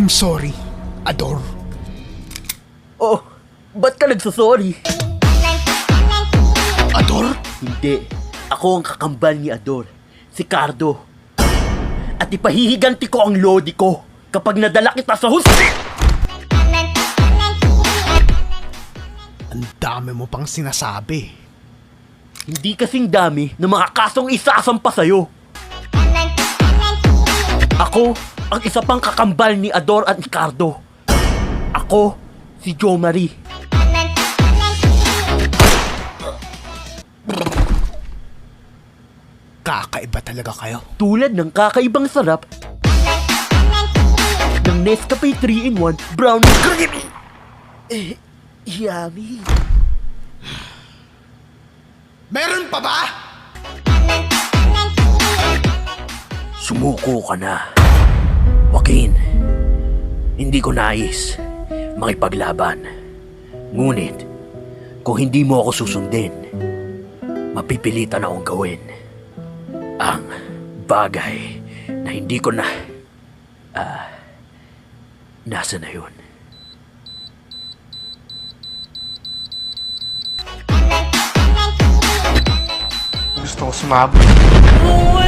I'm sorry, Ador. Oh, ba't ka nagsasorry? Ador? Hindi. Ako ang kakambal ni Ador, si Cardo. At ipahihiganti ko ang lodi ko kapag nadala kita sa hustis! Ang dami mo pang sinasabi. Hindi kasing dami ng mga kasong isasampa sa'yo. Ako ang isa pang kakambal ni Ador at Ricardo. Ako si Jo Marie. Kakaiba talaga kayo. Tulad ng kakaibang sarap ng Nescafe 3-in-1 Brown Creamy. Yummy. Meron pa ba? Sumuko ka na. Joaquin, hindi ko nais makipaglaban. Ngunit, kung hindi mo ako susundin, mapipilitan akong gawin ang bagay na hindi ko na... nasa na yun? Gusto ko sumabot.